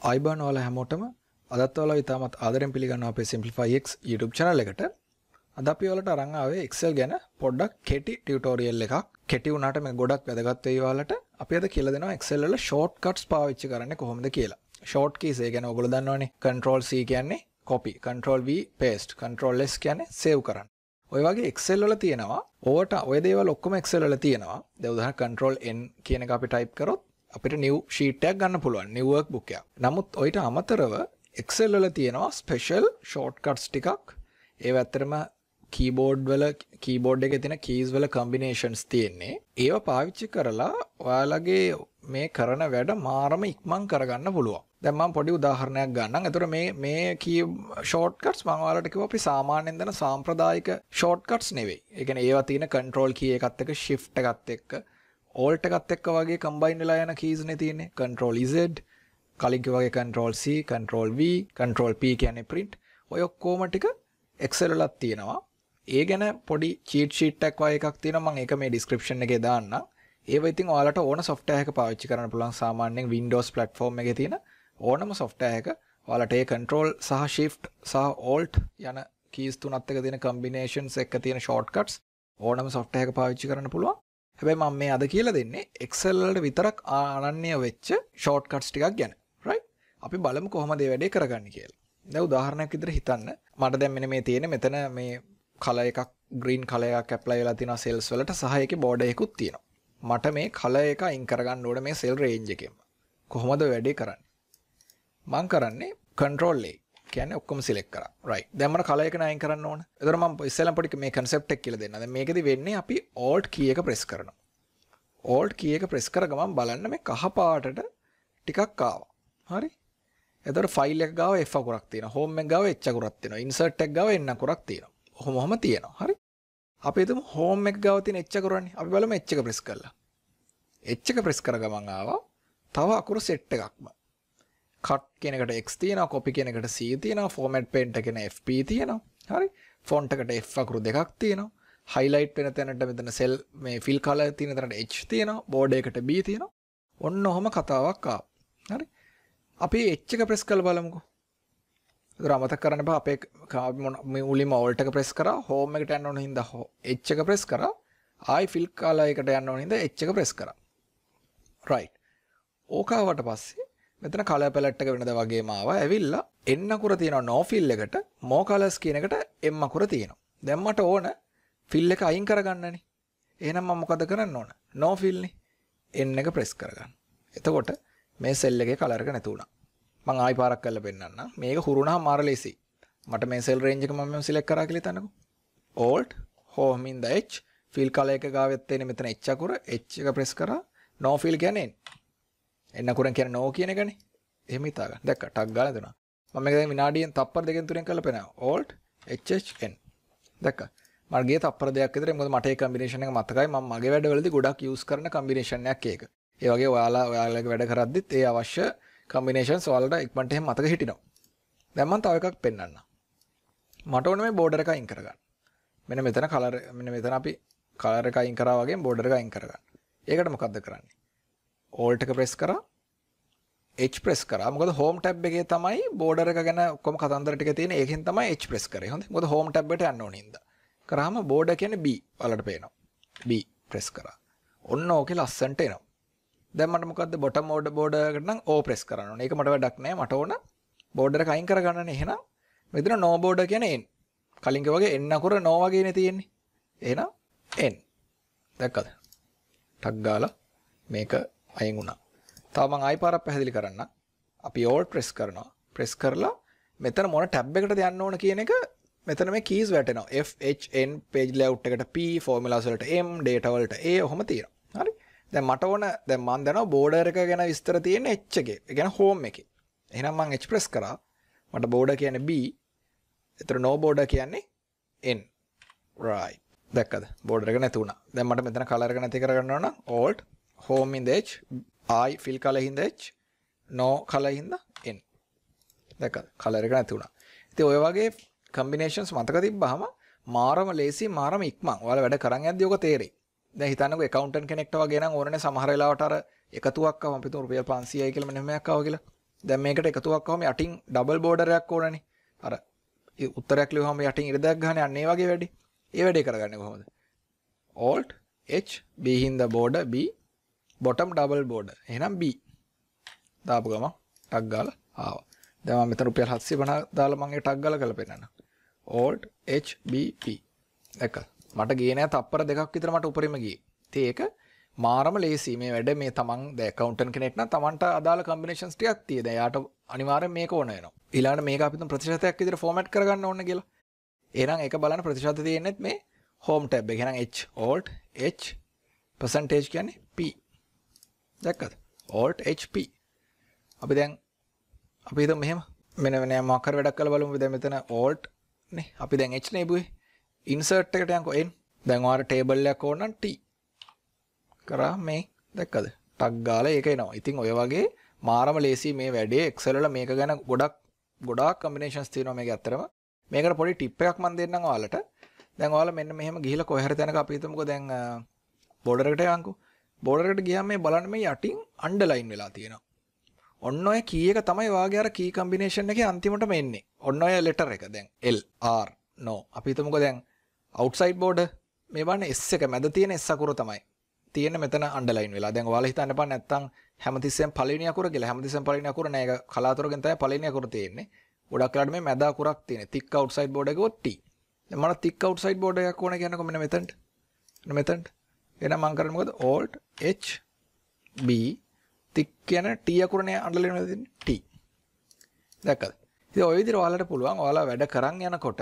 අයිබන් ඔයාලා හැමෝටම අදත් ඔයාලා ඉතාමත් ආදරෙන් පිළිගන්නවා අපේ Simplify X YouTube channel එකට. අද අපි ඔයාලට අරන් ආවේ Excel ගැන පොඩ්ඩක් කෙටි ටියුටෝරියල් එකක්. කෙටි වුණාට මේක ගොඩක් වැදගත් වෙයි ඔයාලට. අපි අද කියලා දෙනවා Excel වල shortcuts පාවිච්චි කරන්නේ කොහොමද කියලා. short keys ඒ කියන්නේ ඔයගොල්ලෝ දන්නවනේ. Control C කියන්නේ copy, Control V paste, Control S කියන්නේ save කරන්න. ඔය වගේ Excel වල තියෙනවා. ඕවට ඔය දේවල් ඔක්කොම Excel වල තියෙනවා. දැන් උදාහරණ Control N කියන එක අපි type කරොත් අපිට new sheet එකක් ගන්න පුළුවන්, new workbook එකක්. නමුත් ඔයිට අමතරව Excel වල තියෙනවා special shortcuts ටිකක්. ඒව ඇත්තටම keyboard එකේ තියෙන keys වල combinations තියෙන්නේ. ඒව පාවිච්චි කරලා ඔයාලගේ මේ කරන වැඩ මාරම ඉක්මන් කරගන්න පුළුවන්. දැන් මම පොඩි උදාහරණයක් ගන්නම්. එතකොට මේ key shortcuts මම ඔයාලට කිව්වා අපි සාමාන්‍යයෙන් දන්න සාම්ප්‍රදායික shortcuts නෙවෙයි. ඒ කියන්නේ ඒවා තියෙන control key එකත් එක්ක shift එකත් එක්ක alt එකත් එක්ක වගේ combine වෙලා යන keys නේ තියෙන්නේ. Control Z, කලින් කිව්වා Control C, Control V, Control P කියන්නේ print. ඔය ඔක්කොම ටික Excel වලත් තියෙනවා. ඒ ගැන පොඩි cheat sheet එකක් වගේ එකක් තියෙනවා. මම ඒක මේ description එකේ දාන්නම්. ඒව ඉතින් ඔයාලට ඕන software එකක පාවිච්චි කරන්න පුළුවන්. සාමාන්‍යයෙන් Windows platform එකේ තියෙන ඕනම software එකක ඔයාලට ඒ control සහ shift සහ alt යන keys තුනත් එක්ක තියෙන combinations එක තියෙන shortcuts ඕනම software එකක පාවිච්චි කරන්න පුළුවන්. හැබැයි මම මේ අද කියලා දෙන්නේ Excel වලට විතරක් අනන්‍ය වෙච්ච shortcuts ටිකක් ගැන. right? අපි බලමු කොහොමද මේ වැඩේ කරගන්නේ කියලා. දැන් උදාහරණයක් විදිහට හිතන්න. මට දැන් මෙන්න මේ තියෙන්නේ මෙතන මේ color එකක් green color එකක් apply වෙලා තියෙනවා cells වලට සහ ඒකේ border එකකුත් තියෙනවා. මට මේ color එක අයින් කරගන්න ඕනේ මේ cell range එකෙන්. කොහොමද වැඩේ කරන්නේ? මම කරන්නේ control A කියන්නේ ඔක්කොම select කරා. right. දැන් මම color එක අයින් කරන්න ඕන. එතකොට මම ඉස්සෙල්ලාම පොඩි මේ concept එක කියලා දෙන්න. දැන් මේකෙදි වෙන්නේ අපි alt key එක press කරනවා. alt key එක press කර ගමන් බලන්න මේ කහ පාටට ටිකක් ආවා. හරි? එතකොට file එක ගාව F අකුරක් තියෙනවා. home එක ගාව H අකුරක් තියෙනවා. insert එක ගාව N අකුරක් තියෙනවා. ඔහොමම තියෙනවා. හරි? අපි හිතමු home එක ගාව තියෙන H අකුරනේ. අපි බලමු H එක press කරලා. H එක press කර ගමන් ආවා. තව අකුරු set එකක්ම. cut කියන එකට X තියෙනවා, copy කියන එකට C තියෙනවා, format paint එකේ FP තියෙනවා. හරි? font එකට F අකුරු දෙකක් තියෙනවා. highlight වෙන තැනට මෙතන cell මේ fill color තියෙන තැනට H තියෙනවා, border එකට B තියෙනවා. ඔන්න ඔහම කතාවක් ආවා. හරි? අපි H එක press කරලා බලමුකෝ. ඒක අමතක කරන්න බෑ. අපේ මුලින්ම alt එක press කරා, home එකට යන්න ඕන හින්දා H එක press කරා, ආයි fill color එකට යන්න ඕන හින්දා H එක press කරා. right. ඕක ආවට පස්සේ මෙතන color palette එක වෙනදා වගේම ආවා. ඇවිල්ලා N අකුර තියෙනවා no fill එකට, more colors කියන එකට M අකුර තියෙනවා. දැන් මට ඕන fill එක අයින් කරගන්නනේ. එහෙනම් මම මොකද කරන්න ඕන? no fill නේ. N එක press කරගන්න. එතකොට මේ cell එකේ color එක නැති වුණා. මම ආයි පාරක් කරලා පෙන්නන්නම්. මේක හුරුනහම මාර ලේසි. මට මේ cell range එක මම select කරා කියලා හිතන්නකෝ. alt home in the H fill color එක ගාවෙත් තියෙන මෙතන H අකුර H එක press කරා no fill කියන්නේ N අකුරෙන් කියන්නේ no කියන එකනේ. එහෙම හිතා ගන්න. දැක්කා ටක් ගාලා දෙනවා. මම මේක දැන් විනාඩියෙන් තප්පර දෙකෙන් තුනෙන් කරලා පෙන්නනවා. alt HHN. දැක්කා. මම ගියේ තප්පර දෙකක් විතර මොකද මට ඒ combination එක මතකයි. මම මගේ වැඩවලදී ගොඩක් use කරන combination එකක් ඒක. ඒ වගේ ඔයාලගේ වැඩ කරද්දිත් ඒ අවශ්‍ය combinations ඔයාලට ඉක්මනට එහෙම මතක හිටිනවා. දැන් මම තව එකක් පෙන්නන්නම්. මට ඕනේ මේ border එක අයින් කරගන්න. මෙන්න මෙතන color මෙන්න මෙතන අපි color එක අයින් කරා වගේම border එක අයින් කරගන්න. ඒකට මොකද්ද කරන්නේ? alt එක press කරා H press කරා. මොකද home tab එකේ තමයි border එක ගැන ඔක්කොම කතන්දර ටික තියෙන. ඒකෙන් තමයි H press කරේ. හොඳයි. මොකද home tab එකට යන්න ඕනේ හින්දා. කරාම border කියන්නේ B වලට පේනවා. B press කරා. ඔන්න ඕකේ ලස්සන්ට එනවා. දැන් මට මොකද්ද bottom border එකට නම් O press කරන්න ඕනේ. ඒක මට වැඩක් නෑ. මට ඕන border එක අයින් කරගන්නනේ. එහෙනම් මෙතන no border කියන්නේ N. කලින් වගේ N අකුර no වගේනේ තියෙන්නේ. එහෙනම් N. දැක්කද? ටක් ගාලා මේක අයින් වුණා. තව මම ආයි පාරක් පැහැදිලි කරන්න. අපි alt press කරනවා. press කරලා මෙතන මොන tab එකටද යන්න ඕන කියන එක මෙතන මේ keys වැටෙනවා. F H N page layout එකට P, formulas වලට M, data වලට A ඔහොම තියෙනවා. හරි? දැන් මට ඕන දැන් මම දන්නවා border එක ගැන විස්තර තියෙන්නේ H එකේ. ඒ කියන්නේ home එකේ. එහෙනම් මම H press කරා. මට border කියන්නේ B. ඒතර no border කියන්නේ N. right. දැක්කද? border එක නැති වුණා. දැන් මට මෙතන color එක නැති කරගන්න ඕන alt home in the H I fill color in the H no color in the N. දැක්කද? color එක නැති වුණා. ඉතින් ඔය වගේ combinations මතක තිබ්බහම මාරම ලේසි මාරම ඉක්මන්. ඔයාලා වැඩ කරන් යද්දී ඔක තේරෙයි. දැන් හිතන්නකෝ accountant කෙනෙක්ට වගේ නම් ඕනනේ සමහර වෙලාවට අර එකතුවක් ආවම පිටු රුපියල් 500යි කියලා මෙන්න මෙයක් ආවා කියලා. දැන් මේකට එකතුවක් වහම යටින් ඩබල් බෝඩර් එකක් ඕනනේ. අර උත්තරයක් ලියුවම යටින් ඉරදයක් ගන්න අන්න ඒ වගේ වැඩි. ඒ වැඩේ කරගන්නේ කොහොමද? Alt H B in the border B bottom double border. එහෙනම් B. දාපු ගමන් ටක් ගාලා ආවා. දැන් මම මෙතන රුපියල් 750 දාලා මම ඒ ටක් ගාලා කරලා පෙන්නන්න. Alt H B P. දැක්ක. මට ගියේ නෑ තප්පර දෙකක් විතර මට උඩරිම ගියේ. ඉතින් ඒක මාරම ලේසි මේ වැඩ මේ තමන් ද ඇකවුන්ටන්ට් කෙනෙක් නම් තමන්ට අදාළ කම්බිනේෂන්ස් ටිකක් තියෙද. එයාට අනිවාර්යෙන් මේක ඕන වෙනවා. ඊළඟට මේක අපි තුන් ප්‍රතිශතයක් විදිහට ෆෝමැට් කරගන්න ඕන කියලා. එහෙනම් ඒක බලන්න ප්‍රතිශත තියෙන්නේත් මේ home tab එක. එහෙනම් H alt H percentage කියන්නේ P. දැක්කද? alt H P. අපි දැන් අපි හිතමු මෙහෙම. මෙන්න මෙන්න මොකක් හරි වැඩක් කරලා බලමු. දැන් මෙතන alt නේ. අපි දැන් H නේ බුවේ. insert එකට යන්කෝ n. දැන් ඔයාලට table එකක් ඕන නම් T. කරා මේ දැක්කද? ටක් ගාලා ඒක එනවා. ඉතින් ඔය වගේ මාරම ලේසි මේ වැඩේ Excel වල මේක ගැන ගොඩාක් combinations තියෙනවා මේක ඇත්තටම. මේකට පොඩි ටිප් එකක් මම දෙන්නම් ඔයාලට. දැන් ඔයාලා මෙන්න මෙහෙම ගිහිලා කොහේ හරි තැනක අපි හිතමුකෝ දැන් border එකට යන්කෝ. border එකට ගියාම මේ බලන්න මේ යටින් underline වෙලා තියෙනවා. ඔන්න ඔය key එක තමයි වාගේ අර key combination එකේ අන්තිමටම එන්නේ. ඔන්න ඔය letter එක දැන් L R no. අපි හිතමුකෝ දැන් outside border මේ බලන්න S එක මැද තියෙන S අකුර තමයි. තියෙන මෙතන අන්ඩර්ලයින් වෙලා. දැන් ඔයාලා හිතන්න එපා නැත්තම් හැමතිස්සෙම පළවෙනි අකුර කියලා. හැමතිස්සෙම පළවෙනි අකුර නෑ. ඒක කලාතුරකින් තමයි පළවෙනි අකුර තියෙන්නේ. ගොඩක් වෙලාවට මේ මැද අකුරක් තියෙන්නේ. thick outside border එක T. දැන් මට thick outside border එකක් ඕන කියනකො මෙන්න මෙතනට. මෙතනට. එහෙනම් මම කරන්නේ මොකද? Alt H B thick කියන T අකුරනේ අන්ඩර්ලයින් වෙලා තියෙන්නේ. T. දැක්කද? ඉතින් ඔය විදිහට ඔයාලට පුළුවන් ඔයාලා වැඩ කරන් යනකොට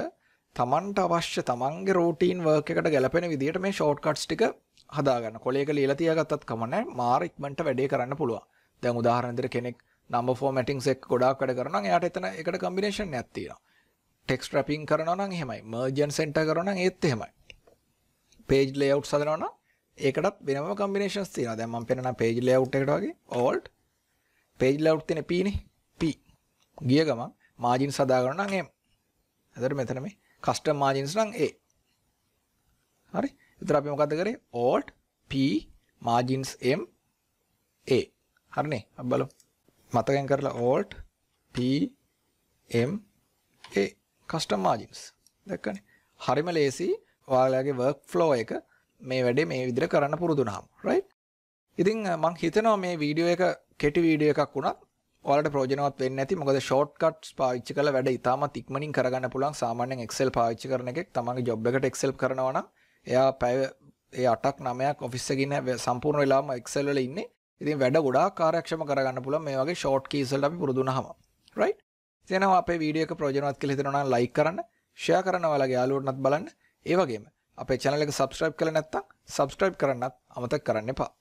තමන්ට අවශ්‍ය තමන්ගේ රූටීන් වර්ක් එකට ගැලපෙන විදිහට මේ ෂෝට්කට්ස් ටික හදාගන්න. කොලයක ලියලා තියාගත්තත් කමන්නේ මාර ඉක්මනට වැඩේ කරන්න පුළුවන්. දැන් උදාහරණ විදිහට කෙනෙක් number formattings එක ගොඩාක් වැඩ කරනවා නම් එයාට එතන එකට combination එකක් තියෙනවා. text wrapping කරනවා නම් එහෙමයි. merge and center කරනවා නම් ඒත් එහෙමයි. page layout හදනවා නම් ඒකටත් වෙනම combinations තියෙනවා. දැන් මම පෙන්නන page layout එකට වගේ alt page layout තියෙන P නේ. P. ගිය ගමන් margins හදා ගන්නවා නම් එහෙම. එතකොට මෙතන මේ custom margins නම් A. හරි? ඉතින් අපි මොකද්ද කරේ? alt P margins M A. හරිනේ? අපි බලමු. මතකෙන් කරලා alt P M A custom margins. දැක්කනේ? හරිම ලේසි. ඔයාලගේ work flow එක මේ වැඩේ මේ විදිහට කරන්න පුරුදු වුණාම. right? ඉතින් මම හිතනවා මේ වීඩියෝ එක කෙටි වීඩියෝ එකක් වුණත් ඔයාලට ප්‍රයෝජනවත් වෙන්නේ නැති. මොකද shortcuts පාවිච්චි කරලා වැඩ ඉතාමත් ඉක්මනින් කරගන්න පුළුවන්. සාමාන්‍යයෙන් Excel පාවිච්චි කරන එකෙක් තමන්ගේ job එකට Excel කරනවා නම් එයා පැය 8ක් 9ක් ඔෆිස් එකේ ඉන්න සම්පූර්ණ වෙලාවම Excel වල ඉන්නේ. ඉතින් වැඩ ගොඩාක් කාර්යක්ෂම කරගන්න පුළුවන් මේ වගේ short keys වලට අපි පුරුදු වුණාම. right? ඉතින් අපේ වීඩියෝ එක ප්‍රයෝජනවත් කියලා හිතනවා නම් like කරන්න, share කරන්න ඔයාලගේ යාළුවන්ටත් බලන්න. ඒ වගේම අපේ channel එක subscribe කරලා නැත්නම් subscribe කරන්නත් අමතක කරන්න එපා.